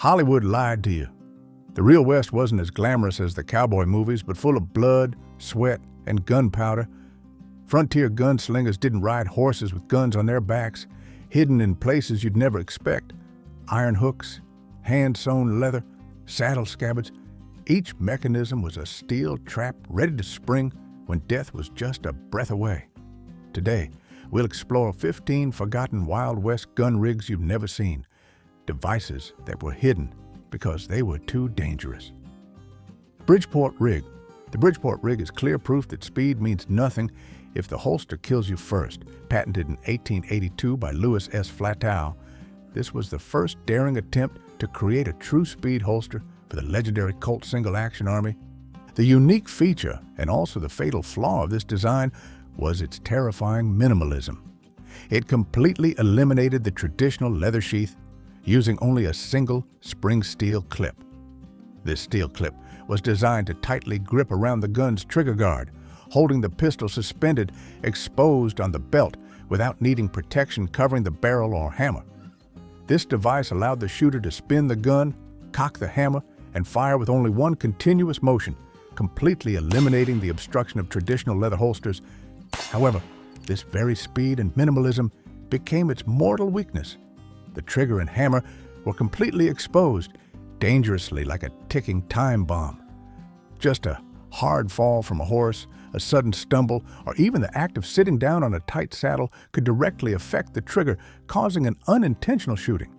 Hollywood lied to you. The real West wasn't as glamorous as the cowboy movies, but full of blood, sweat, and gunpowder. Frontier gunslingers didn't ride horses with guns on their backs, hidden in places you'd never expect. Iron hooks, hand-sewn leather, saddle scabbards. Each mechanism was a steel trap ready to spring when death was just a breath away. Today, we'll explore 15 forgotten Wild West gun rigs you've never seen, devices that were hidden because they were too dangerous. Bridgeport Rig. The Bridgeport Rig is clear proof that speed means nothing if the holster kills you first. Patented in 1882 by Lewis S. Flatow, this was the first daring attempt to create a true speed holster for the legendary Colt single-action army. The unique feature, and also the fatal flaw of this design, was its terrifying minimalism. It completely eliminated the traditional leather sheath, using only a single spring steel clip. This steel clip was designed to tightly grip around the gun's trigger guard, holding the pistol suspended, exposed on the belt without needing protection covering the barrel or hammer. This device allowed the shooter to spin the gun, cock the hammer, and fire with only one continuous motion, completely eliminating the obstruction of traditional leather holsters. However, this very speed and minimalism became its mortal weakness. The trigger and hammer were completely exposed, dangerously like a ticking time bomb. Just a hard fall from a horse, a sudden stumble, or even the act of sitting down on a tight saddle could directly affect the trigger, causing an unintentional shooting.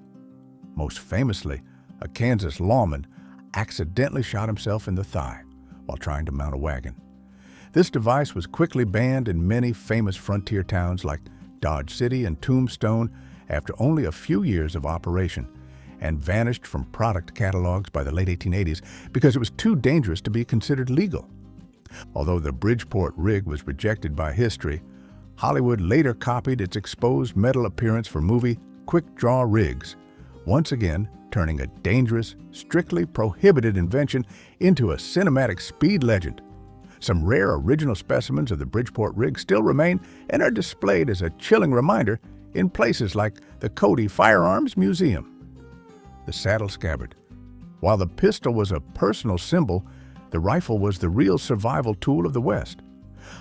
Most famously, a Kansas lawman accidentally shot himself in the thigh while trying to mount a wagon. This device was quickly banned in many famous frontier towns like Dodge City and Tombstone after only a few years of operation, and vanished from product catalogs by the late 1880s because it was too dangerous to be considered legal. Although the Bridgeport rig was rejected by history, Hollywood later copied its exposed metal appearance for movie quick-draw rigs, once again turning a dangerous, strictly prohibited invention into a cinematic speed legend. Some rare original specimens of the Bridgeport rig still remain and are displayed as a chilling reminder in places like the Cody Firearms Museum. The saddle scabbard. While the pistol was a personal symbol, the rifle was the real survival tool of the West.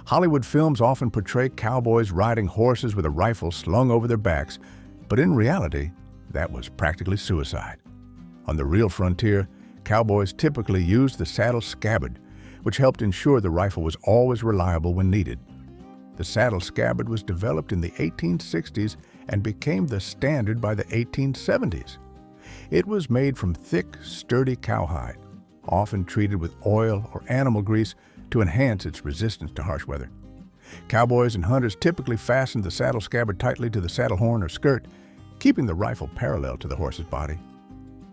Hollywood films often portray cowboys riding horses with a rifle slung over their backs, but in reality, that was practically suicide. On the real frontier, cowboys typically used the saddle scabbard, which helped ensure the rifle was always reliable when needed. The saddle scabbard was developed in the 1860s and became the standard by the 1870s. It was made from thick, sturdy cowhide, often treated with oil or animal grease to enhance its resistance to harsh weather. Cowboys and hunters typically fastened the saddle scabbard tightly to the saddle horn or skirt, keeping the rifle parallel to the horse's body.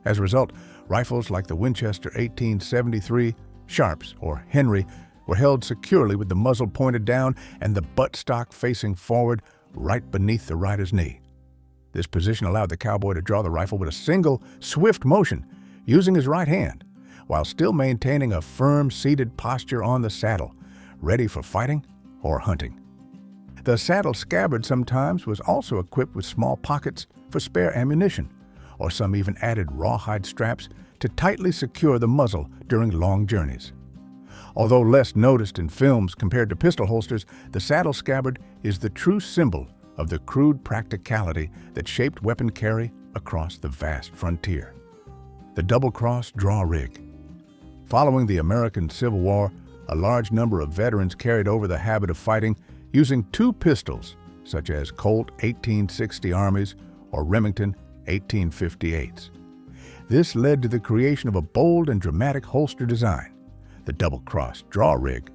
As a result, rifles like the Winchester 1873, Sharps, or Henry were held securely with the muzzle pointed down and the buttstock facing forward right beneath the rider's knee. This position allowed the cowboy to draw the rifle with a single, swift motion, using his right hand, while still maintaining a firm, seated posture on the saddle, ready for fighting or hunting. The saddle scabbard sometimes was also equipped with small pockets for spare ammunition, or some even added rawhide straps to tightly secure the muzzle during long journeys. Although less noticed in films compared to pistol holsters, the saddle scabbard is the true symbol of the crude practicality that shaped weapon carry across the vast frontier. The double-cross draw rig. Following the American Civil War, a large number of veterans carried over the habit of fighting using two pistols, such as Colt 1860 Armies or Remington 1858s. This led to the creation of a bold and dramatic holster design, the double-cross draw rig,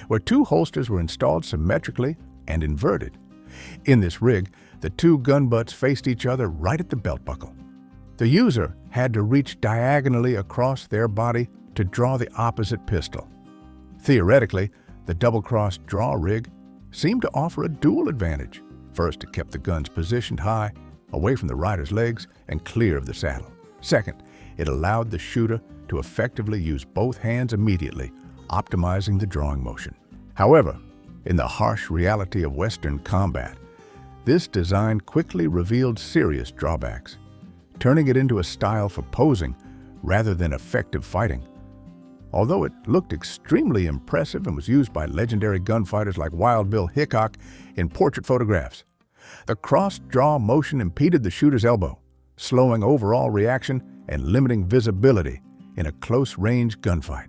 where two holsters were installed symmetrically and inverted. In this rig, the two gun butts faced each other right at the belt buckle. The user had to reach diagonally across their body to draw the opposite pistol. Theoretically, the double-cross draw rig seemed to offer a dual advantage. First, it kept the guns positioned high, away from the rider's legs and clear of the saddle. Second, it allowed the shooter to effectively use both hands immediately, optimizing the drawing motion. However, in the harsh reality of Western combat, this design quickly revealed serious drawbacks. Turning it into a style for posing rather than effective fighting. Although it looked extremely impressive and was used by legendary gunfighters like Wild Bill Hickok in portrait photographs, the cross-draw motion impeded the shooter's elbow, slowing overall reaction and limiting visibility in a close-range gunfight.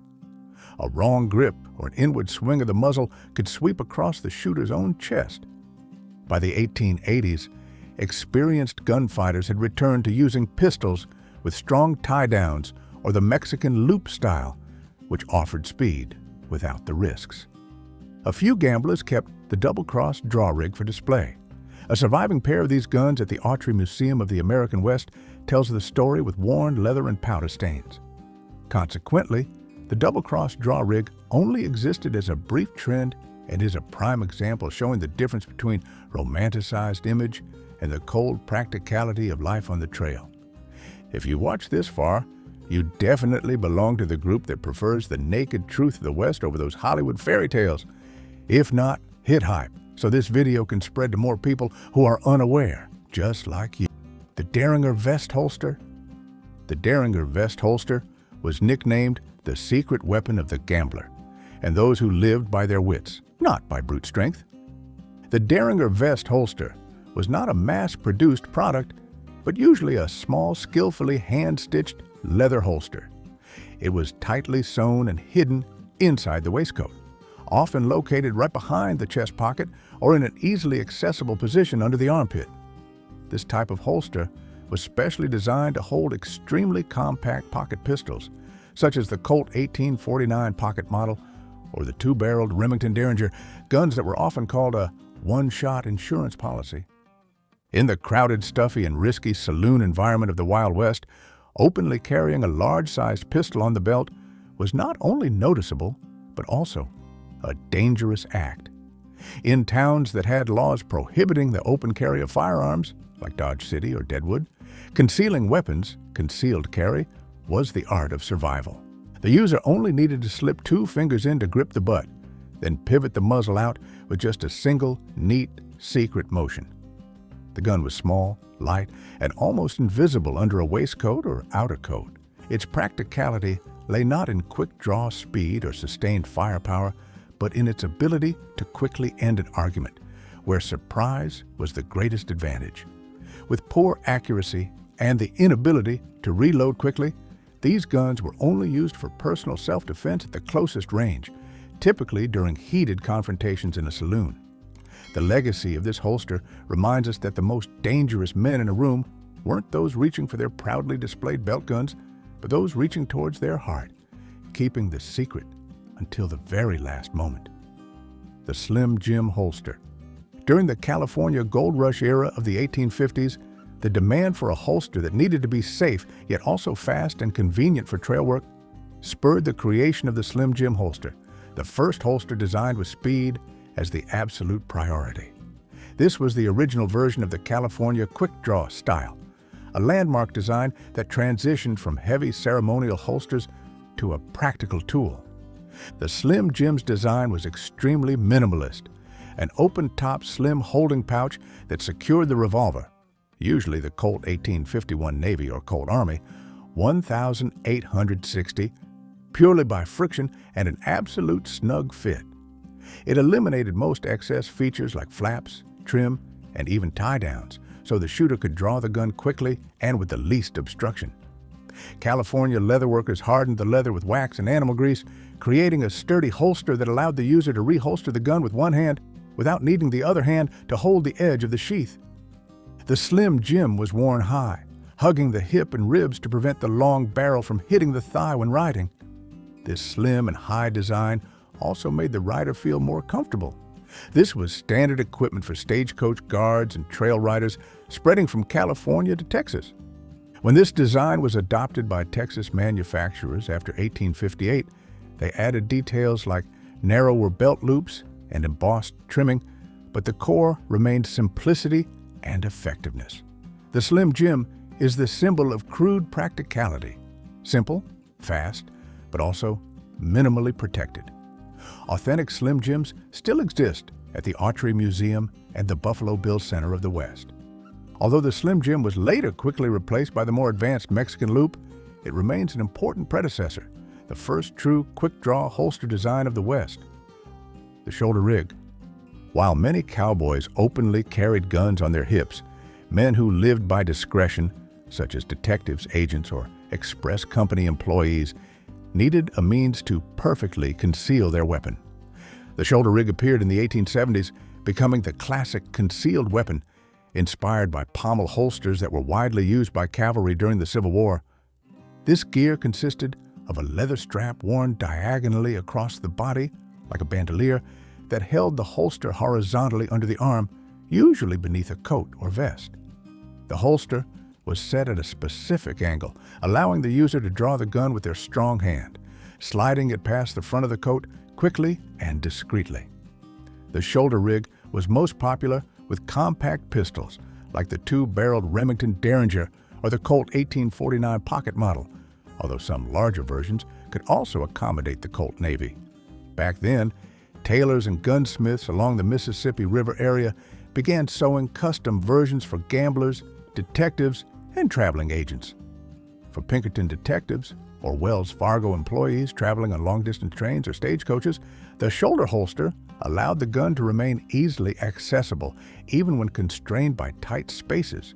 A wrong grip or an inward swing of the muzzle could sweep across the shooter's own chest. By the 1880s, experienced gunfighters had returned to using pistols with strong tie-downs or the Mexican loop style, which offered speed without the risks. A few gamblers kept the double-cross draw rig for display. A surviving pair of these guns at the Archery Museum of the American West tells the story with worn leather and powder stains. Consequently, the double-cross draw rig only existed as a brief trend and is a prime example showing the difference between romanticized image and the cold practicality of life on the trail. If you watch this far, you definitely belong to the group that prefers the naked truth of the West over those Hollywood fairy tales. If not, hit hype so this video can spread to more people who are unaware, just like you. The Derringer vest holster? The Derringer vest holster was nicknamed the secret weapon of the gambler and those who lived by their wits, not by brute strength. The Derringer vest holster was not a mass-produced product, but usually a small, skillfully hand-stitched leather holster. It was tightly sewn and hidden inside the waistcoat, often located right behind the chest pocket or in an easily accessible position under the armpit. This type of holster was specially designed to hold extremely compact pocket pistols, such as the Colt 1849 pocket model or the two-barreled Remington Derringer, guns that were often called a one-shot insurance policy. In the crowded, stuffy, and risky saloon environment of the Wild West, openly carrying a large-sized pistol on the belt was not only noticeable, but also a dangerous act. In towns that had laws prohibiting the open carry of firearms, like Dodge City or Deadwood, concealing weapons, concealed carry, was the art of survival. The user only needed to slip 2 fingers in to grip the butt, then pivot the muzzle out with just a single, neat, secret motion. The gun was small, light, and almost invisible under a waistcoat or outer coat. Its practicality lay not in quick-draw speed or sustained firepower, but in its ability to quickly end an argument, where surprise was the greatest advantage. With poor accuracy and the inability to reload quickly, these guns were only used for personal self-defense at the closest range, typically during heated confrontations in a saloon. The legacy of this holster reminds us that the most dangerous men in a room weren't those reaching for their proudly displayed belt guns, but those reaching towards their heart, keeping the secret until the very last moment. The Slim Jim holster. During the California Gold Rush era of the 1850s, the demand for a holster that needed to be safe yet also fast and convenient for trail work spurred the creation of the Slim Jim holster, the first holster designed with speed as the absolute priority. This was the original version of the California quick draw style, a landmark design that transitioned from heavy ceremonial holsters to a practical tool. The Slim Jim's design was extremely minimalist, an open-top slim holding pouch that secured the revolver, usually the Colt 1851 Navy or Colt Army, 1,860, purely by friction and an absolute snug fit. It eliminated most excess features like flaps, trim, and even tie-downs, so the shooter could draw the gun quickly and with the least obstruction. California leatherworkers hardened the leather with wax and animal grease, creating a sturdy holster that allowed the user to reholster the gun with one hand without needing the other hand to hold the edge of the sheath. The Slim Jim was worn high, hugging the hip and ribs to prevent the long barrel from hitting the thigh when riding. This slim and high design also made the rider feel more comfortable. This was standard equipment for stagecoach guards and trail riders spreading from California to Texas. When this design was adopted by Texas manufacturers after 1858, they added details like narrower belt loops and embossed trimming, but the core remained simplicity and effectiveness. The Slim Jim is the symbol of crude practicality, simple, fast, but also minimally protected. Authentic Slim Jims still exist at the Archery Museum and the Buffalo Bill Center of the West. Although the Slim Jim was later quickly replaced by the more advanced Mexican loop, it remains an important predecessor, the first true quick-draw holster design of the West. The shoulder rig. While many cowboys openly carried guns on their hips, men who lived by discretion, such as detectives, agents, or express company employees, needed a means to perfectly conceal their weapon. The shoulder rig appeared in the 1870s, becoming the classic concealed weapon, inspired by pommel holsters that were widely used by cavalry during the Civil War. This gear consisted of a leather strap worn diagonally across the body, like a bandolier, that held the holster horizontally under the arm, usually beneath a coat or vest. The holster was set at a specific angle, allowing the user to draw the gun with their strong hand, sliding it past the front of the coat quickly and discreetly. The shoulder rig was most popular with compact pistols, like the two-barreled Remington Derringer or the Colt 1849 pocket model, although some larger versions could also accommodate the Colt Navy. Back then, tailors and gunsmiths along the Mississippi River area began sewing custom versions for gamblers, detectives, and traveling agents. For Pinkerton detectives or Wells Fargo employees traveling on long-distance trains or stagecoaches, the shoulder holster allowed the gun to remain easily accessible, even when constrained by tight spaces,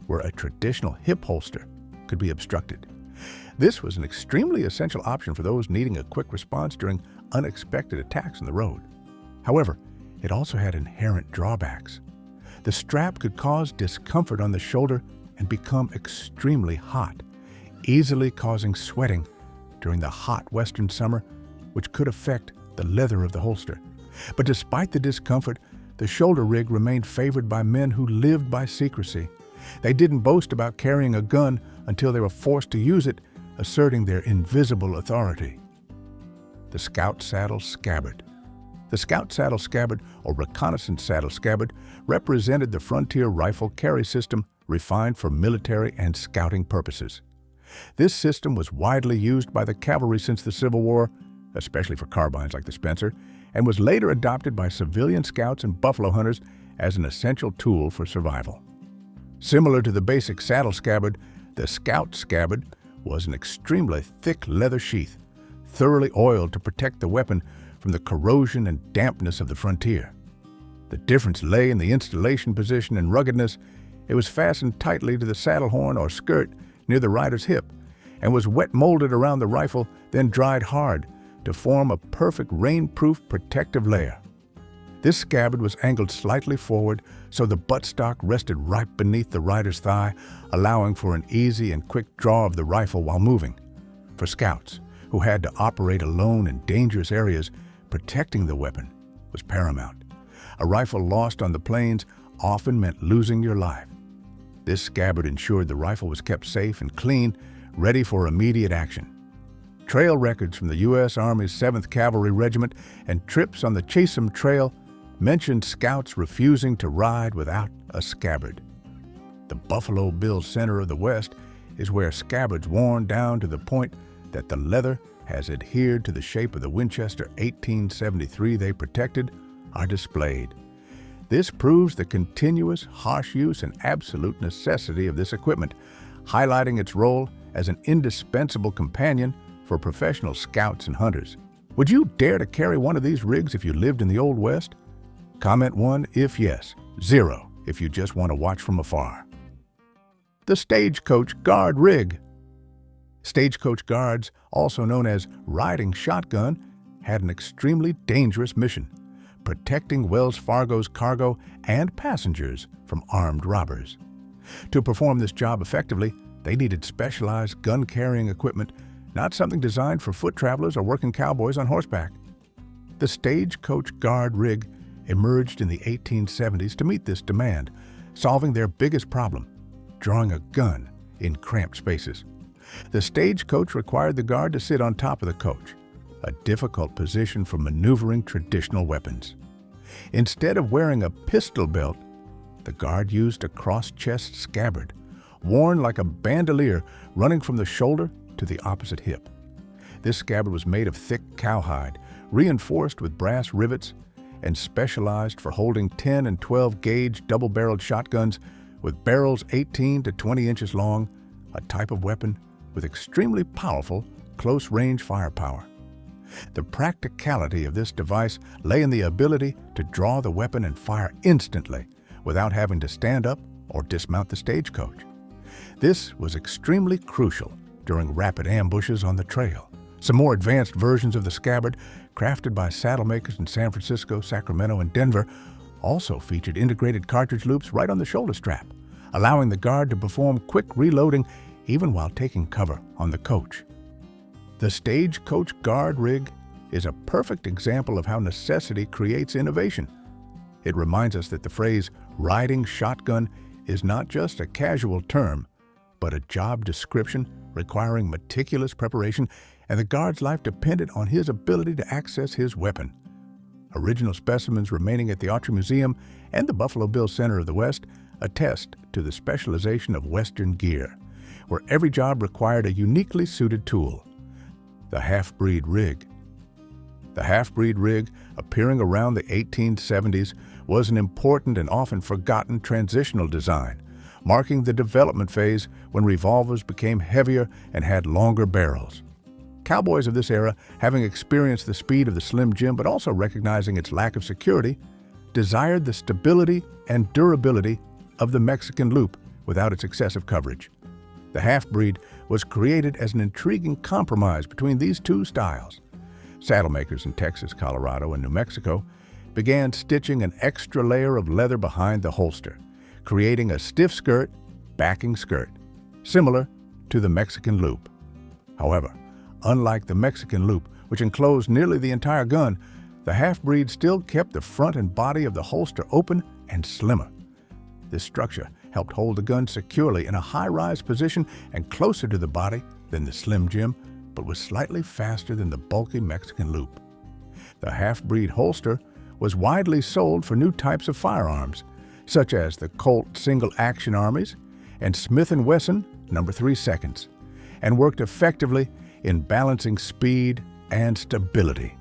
where a traditional hip holster could be obstructed. This was an extremely essential option for those needing a quick response during unexpected attacks on the road. However, it also had inherent drawbacks. The strap could cause discomfort on the shoulder and become extremely hot, easily causing sweating during the hot western summer, which could affect the leather of the holster. But despite the discomfort, the shoulder rig remained favored by men who lived by secrecy. They didn't boast about carrying a gun until they were forced to use it, asserting their invisible authority. The Scout Saddle Scabbard. The Scout Saddle Scabbard, or Reconnaissance Saddle Scabbard, represented the frontier rifle carry system refined for military and scouting purposes. This system was widely used by the cavalry since the Civil War, especially for carbines like the Spencer, and was later adopted by civilian scouts and buffalo hunters as an essential tool for survival. Similar to the basic saddle scabbard, the Scout Scabbard was an extremely thick leather sheath, thoroughly oiled to protect the weapon from the corrosion and dampness of the frontier. The difference lay in the installation position and ruggedness. It was fastened tightly to the saddle horn or skirt near the rider's hip and was wet molded around the rifle, then dried hard to form a perfect rain-proof protective layer. This scabbard was angled slightly forward so the buttstock rested right beneath the rider's thigh, allowing for an easy and quick draw of the rifle while moving. For scouts, who had to operate alone in dangerous areas, protecting the weapon was paramount. A rifle lost on the plains often meant losing your life. This scabbard ensured the rifle was kept safe and clean, ready for immediate action. Trail records from the U.S. Army's 7th Cavalry Regiment and trips on the Chatham Trail mentioned scouts refusing to ride without a scabbard. The Buffalo Bill Center of the West is where scabbards worn down to the point that the leather has adhered to the shape of the Winchester 1873 they protected are displayed. This proves the continuous, harsh use and absolute necessity of this equipment, highlighting its role as an indispensable companion for professional scouts and hunters. Would you dare to carry one of these rigs if you lived in the Old West? Comment 1 if yes, 0 if you just want to watch from afar. The Stagecoach Guard Rig. Stagecoach guards, also known as riding shotgun, had an extremely dangerous mission, protecting Wells Fargo's cargo and passengers from armed robbers. To perform this job effectively, they needed specialized gun-carrying equipment, not something designed for foot travelers or working cowboys on horseback. The Stagecoach Guard Rig emerged in the 1870s to meet this demand, solving their biggest problem, drawing a gun in cramped spaces. The stagecoach required the guard to sit on top of the coach, a difficult position for maneuvering traditional weapons. Instead of wearing a pistol belt, the guard used a cross-chest scabbard, worn like a bandolier running from the shoulder to the opposite hip. This scabbard was made of thick cowhide, reinforced with brass rivets, and specialized for holding 10 and 12 gauge double-barreled shotguns with barrels 18 to 20 inches long, a type of weapon with extremely powerful close-range firepower. The practicality of this device lay in the ability to draw the weapon and fire instantly without having to stand up or dismount the stagecoach. This was extremely crucial during rapid ambushes on the trail. Some more advanced versions of the scabbard, crafted by saddle makers in San Francisco, Sacramento, and Denver, also featured integrated cartridge loops right on the shoulder strap, allowing the guard to perform quick reloading even while taking cover on the coach. The stagecoach guard rig is a perfect example of how necessity creates innovation. It reminds us that the phrase riding shotgun is not just a casual term, but a job description requiring meticulous preparation, and the guard's life depended on his ability to access his weapon. Original specimens remaining at the Autry Museum and the Buffalo Bill Center of the West attest to the specialization of Western gear, where every job required a uniquely suited tool. The half-breed rig. The half-breed rig, appearing around the 1870s, was an important and often forgotten transitional design, marking the development phase when revolvers became heavier and had longer barrels. Cowboys of this era, having experienced the speed of the Slim Jim but also recognizing its lack of security, desired the stability and durability of the Mexican loop without its excessive coverage. The half-breed was created as an intriguing compromise between these two styles. Saddle makers in Texas, Colorado, and New Mexico began stitching an extra layer of leather behind the holster, creating a stiff skirt, backing skirt, similar to the Mexican loop. However, unlike the Mexican loop, which enclosed nearly the entire gun, the half-breed still kept the front and body of the holster open and slimmer. This structure helped hold the gun securely in a high-rise position and closer to the body than the Slim Jim, but was slightly faster than the bulky Mexican loop. The half-breed holster was widely sold for new types of firearms, such as the Colt single-action armies and Smith & Wesson No. 3 seconds, and worked effectively in balancing speed and stability.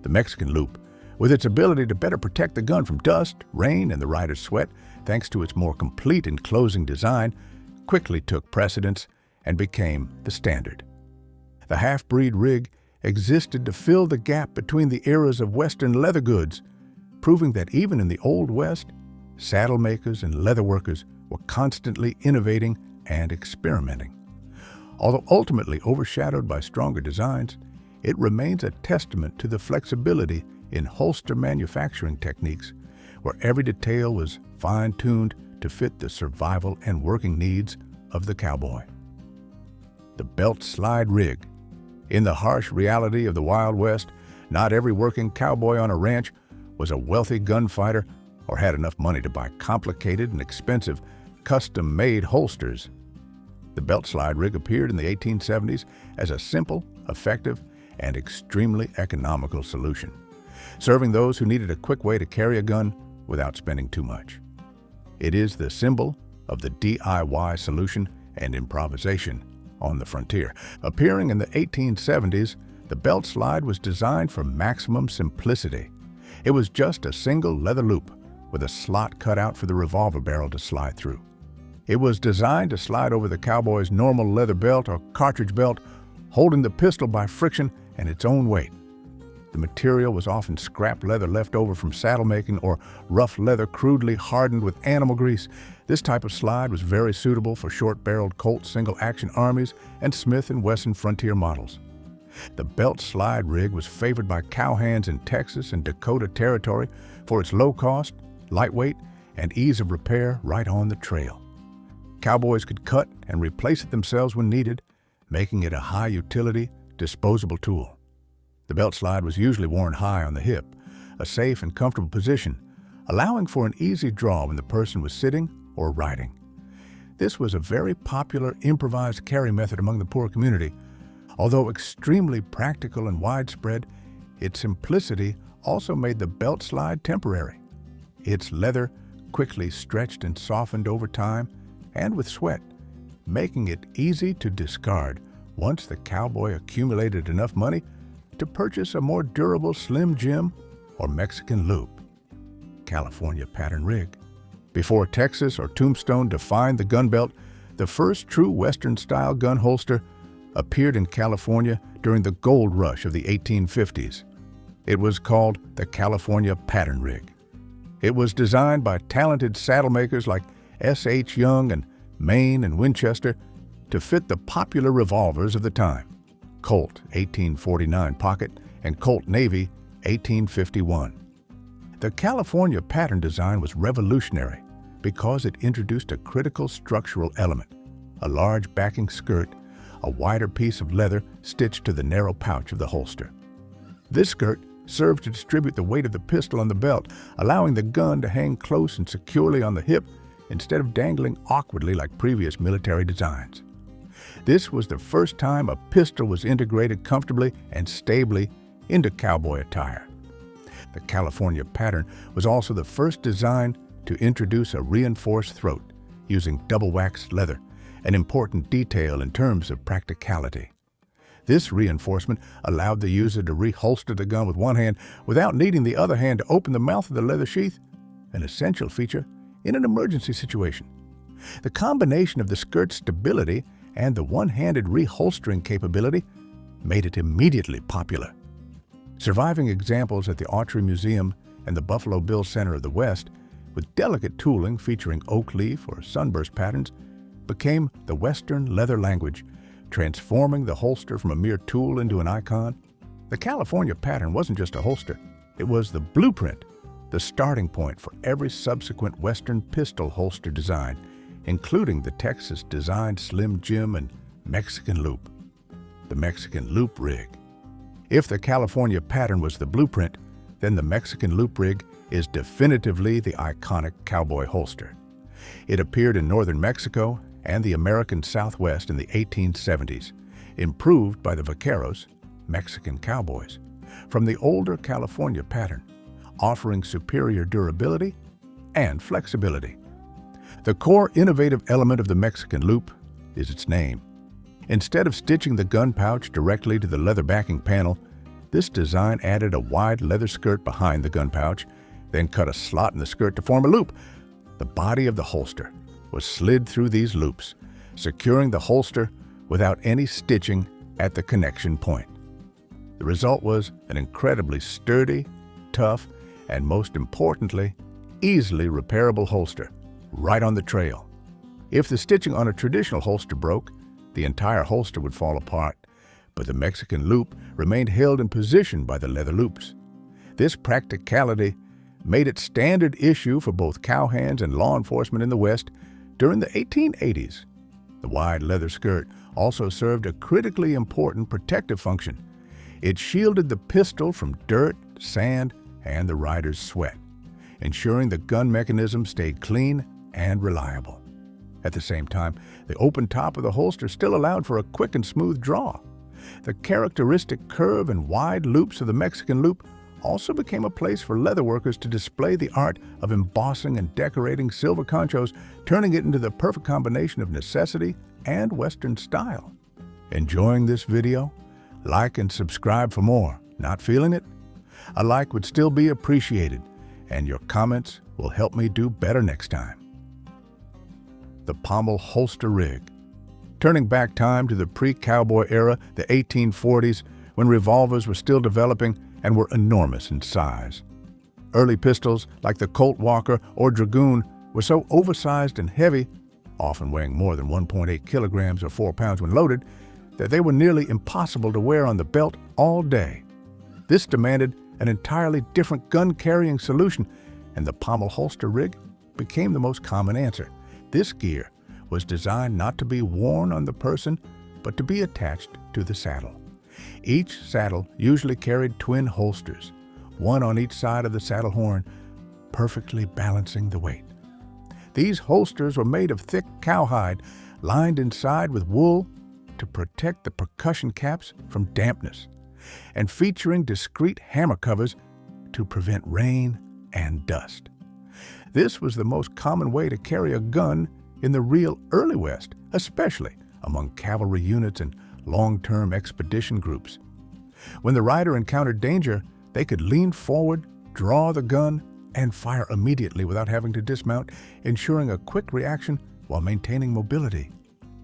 The Mexican loop, with its ability to better protect the gun from dust, rain, and the rider's sweat, thanks to its more complete enclosing design, quickly took precedence and became the standard. The half-breed rig existed to fill the gap between the eras of Western leather goods, proving that even in the Old West, saddle makers and leather workers were constantly innovating and experimenting. Although ultimately overshadowed by stronger designs, it remains a testament to the flexibility in holster manufacturing techniques, where every detail was fine-tuned to fit the survival and working needs of the cowboy. The belt slide rig. In the harsh reality of the Wild West, not every working cowboy on a ranch was a wealthy gunfighter or had enough money to buy complicated and expensive custom-made holsters. The belt slide rig appeared in the 1870s as a simple, effective, and extremely economical solution, serving those who needed a quick way to carry a gun without spending too much. It is the symbol of the DIY solution and improvisation on the frontier. Appearing in the 1870s, the belt slide was designed for maximum simplicity. It was just a single leather loop with a slot cut out for the revolver barrel to slide through. It was designed to slide over the cowboy's normal leather belt or cartridge belt, holding the pistol by friction and its own weight. The material was often scrap leather left over from saddle making or rough leather crudely hardened with animal grease. This type of slide was very suitable for short-barreled Colt single-action armies and Smith & Wesson Frontier models. The belt slide rig was favored by cowhands in Texas and Dakota Territory for its low cost, lightweight, and ease of repair right on the trail. Cowboys could cut and replace it themselves when needed, making it a high-utility, disposable tool. The belt slide was usually worn high on the hip, a safe and comfortable position, allowing for an easy draw when the person was sitting or riding. This was a very popular improvised carry method among the poor community. Although extremely practical and widespread, its simplicity also made the belt slide temporary. Its leather quickly stretched and softened over time and with sweat, making it easy to discard once the cowboy accumulated enough money to purchase a more durable Slim Jim or Mexican loop. California pattern rig. Before Texas or Tombstone defined the gun belt, The first true Western-style gun holster appeared in California during the gold rush of the 1850s. It was called the California Pattern Rig. It was designed by talented saddle makers like S.H. Young and Maine and Winchester to fit the popular revolvers of the time, Colt 1849 Pocket and Colt Navy 1851. The California pattern design was revolutionary because it introduced a critical structural element, a large backing skirt, a wider piece of leather stitched to the narrow pouch of the holster. This skirt served to distribute the weight of the pistol on the belt, allowing the gun to hang close and securely on the hip instead of dangling awkwardly like previous military designs. This was the first time a pistol was integrated comfortably and stably into cowboy attire. The California pattern was also the first design to introduce a reinforced throat using double-waxed leather, an important detail in terms of practicality. This reinforcement allowed the user to reholster the gun with one hand without needing the other hand to open the mouth of the leather sheath, an essential feature in an emergency situation. The combination of the skirt's stability and the one-handed reholstering capability made it immediately popular. Surviving examples at the Archery Museum and the Buffalo Bill Center of the West, with delicate tooling featuring oak leaf or sunburst patterns, became the Western leather language, transforming the holster from a mere tool into an icon. The California pattern wasn't just a holster, it was the blueprint, the starting point for every subsequent Western pistol holster design, including the Texas-designed Slim Jim and Mexican loop, the Mexican loop rig. If the California pattern was the blueprint, then the Mexican loop rig is definitively the iconic cowboy holster. It appeared in northern Mexico and the American Southwest in the 1870s, improved by the vaqueros, Mexican cowboys, from the older California pattern, offering superior durability and flexibility. The core innovative element of the Mexican loop is its name. Instead of stitching the gun pouch directly to the leather backing panel, this design added a wide leather skirt behind the gun pouch, then cut a slot in the skirt to form a loop. The body of the holster was slid through these loops, securing the holster without any stitching at the connection point. The result was an incredibly sturdy, tough, and most importantly, easily repairable holster, right on the trail. If the stitching on a traditional holster broke, the entire holster would fall apart, but the Mexican loop remained held in position by the leather loops. This practicality made it standard issue for both cowhands and law enforcement in the West during the 1880s. The wide leather skirt also served a critically important protective function. It shielded the pistol from dirt, sand, and the rider's sweat, ensuring the gun mechanism stayed clean and reliable. At the same time, the open top of the holster still allowed for a quick and smooth draw. The characteristic curve and wide loops of the Mexican loop also became a place for leatherworkers to display the art of embossing and decorating silver conchos, turning it into the perfect combination of necessity and Western style. Enjoying this video? Like and subscribe for more. Not feeling it? A like would still be appreciated, and your comments will help me do better next time. The pommel holster rig. Turning back time to the pre-cowboy era, the 1840s, when revolvers were still developing and were enormous in size. Early pistols, like the Colt Walker or Dragoon, were so oversized and heavy, often weighing more than 1.8 kilograms or 4 pounds when loaded, that they were nearly impossible to wear on the belt all day. This demanded an entirely different gun-carrying solution, and the pommel holster rig became the most common answer. This gear was designed not to be worn on the person, but to be attached to the saddle. Each saddle usually carried twin holsters, one on each side of the saddle horn, perfectly balancing the weight. These holsters were made of thick cowhide, lined inside with wool to protect the percussion caps from dampness, and featuring discreet hammer covers to prevent rain and dust. This was the most common way to carry a gun in the real early West, especially among cavalry units and long-term expedition groups. When the rider encountered danger, they could lean forward, draw the gun, and fire immediately without having to dismount, ensuring a quick reaction while maintaining mobility.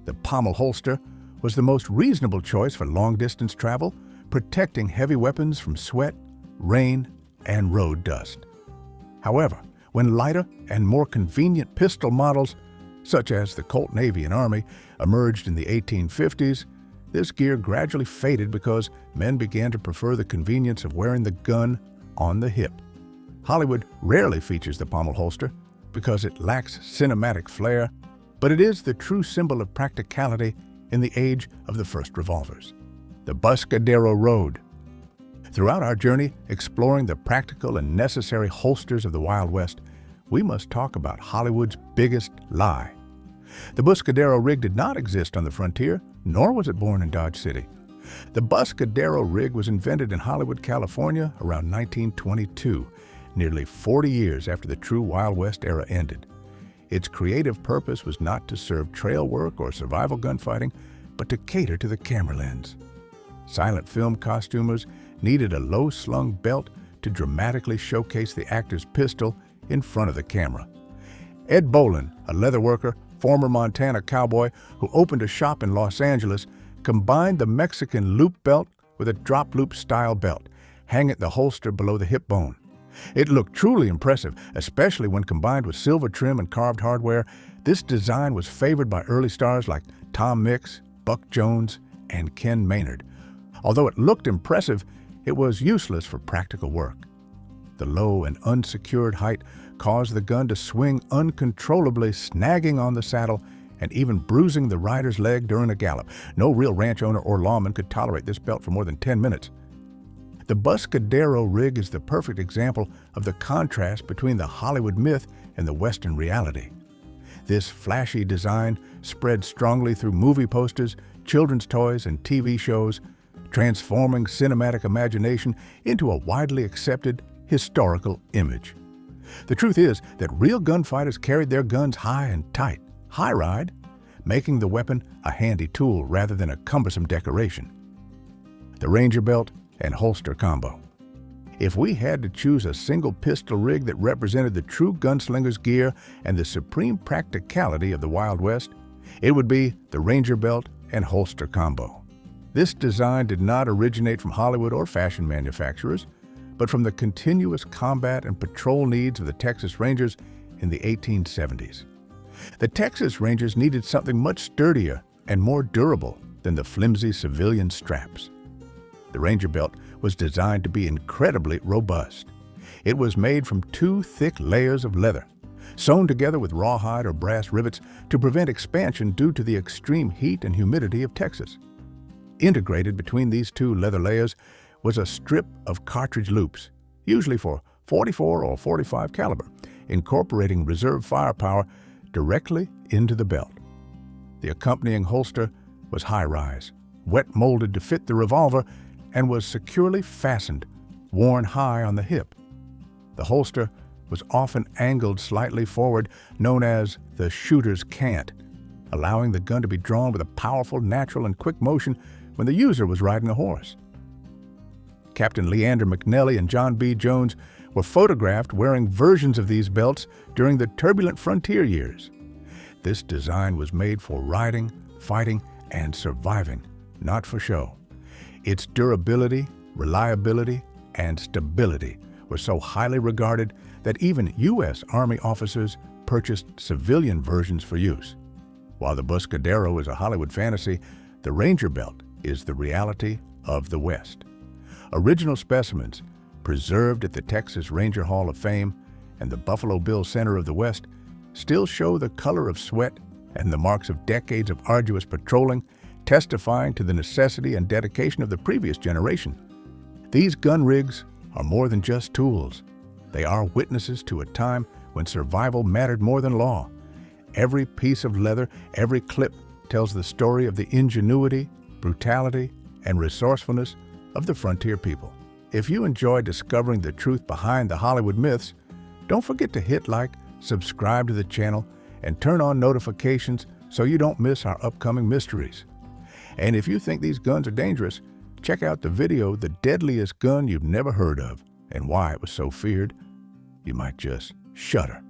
The pommel holster was the most reasonable choice for long-distance travel, protecting heavy weapons from sweat, rain, and road dust. However, when lighter and more convenient pistol models, such as the Colt Navy and Army, emerged in the 1850s, this gear gradually faded because men began to prefer the convenience of wearing the gun on the hip. Hollywood rarely features the pommel holster because it lacks cinematic flair, but it is the true symbol of practicality in the age of the first revolvers. The Buscadero Road. Throughout our journey exploring the practical and necessary holsters of the Wild West, we must talk about Hollywood's biggest lie. The Buscadero rig did not exist on the frontier, nor was it born in Dodge City. The Buscadero rig was invented in Hollywood, California around 1922, nearly 40 years after the true Wild West era ended. Its creative purpose was not to serve trail work or survival gunfighting, but to cater to the camera lens. Silent film costumers needed a low-slung belt to dramatically showcase the actor's pistol in front of the camera. Ed Bolin, a leather worker, former Montana cowboy who opened a shop in Los Angeles, combined the Mexican loop belt with a drop loop style belt, hanging the holster below the hip bone. It looked truly impressive, especially when combined with silver trim and carved hardware. This design was favored by early stars like Tom Mix, Buck Jones, and Ken Maynard. Although it looked impressive, it was useless for practical work. The low and unsecured height caused the gun to swing uncontrollably, snagging on the saddle and even bruising the rider's leg during a gallop. No real ranch owner or lawman could tolerate this belt for more than 10 minutes. The Buscadero rig is the perfect example of the contrast between the Hollywood myth and the Western reality. This flashy design spread strongly through movie posters, children's toys, and TV shows, transforming cinematic imagination into a widely accepted historical image. The truth is that real gunfighters carried their guns high and tight, high ride, making the weapon a handy tool rather than a cumbersome decoration. The Ranger belt and holster combo. If we had to choose a single pistol rig that represented the true gunslinger's gear and the supreme practicality of the Wild West, it would be the Ranger belt and holster combo. This design did not originate from Hollywood or fashion manufacturers, but from the continuous combat and patrol needs of the Texas Rangers in the 1870s. The Texas Rangers needed something much sturdier and more durable than the flimsy civilian straps. The Ranger belt was designed to be incredibly robust. It was made from 2 thick layers of leather, sewn together with rawhide or brass rivets to prevent expansion due to the extreme heat and humidity of Texas. Integrated between these 2 leather layers was a strip of cartridge loops, usually for .44 or .45 caliber, incorporating reserve firepower directly into the belt. The accompanying holster was high-rise, wet molded to fit the revolver, and was securely fastened, worn high on the hip. The holster was often angled slightly forward, known as the shooter's cant, allowing the gun to be drawn with a powerful, natural, and quick motion when the user was riding a horse. Captain Leander McNelly and John B. Jones were photographed wearing versions of these belts during the turbulent frontier years. This design was made for riding, fighting, and surviving, not for show. Its durability, reliability, and stability were so highly regarded that even U.S. Army officers purchased civilian versions for use. While the Buscadero is a Hollywood fantasy, the Ranger belt is the reality of the West. Original specimens, preserved at the Texas Ranger Hall of Fame and the Buffalo Bill Center of the West, still show the color of sweat and the marks of decades of arduous patrolling, testifying to the necessity and dedication of the previous generation. These gun rigs are more than just tools. They are witnesses to a time when survival mattered more than law. Every piece of leather, every clip tells the story of the ingenuity, brutality, and resourcefulness of the frontier people. If you enjoy discovering the truth behind the Hollywood myths, don't forget to hit like, subscribe to the channel, and turn on notifications so you don't miss our upcoming mysteries. And if you think these guns are dangerous, check out the video, The Deadliest Gun You've Never Heard of, and Why It Was So Feared. You might just shudder.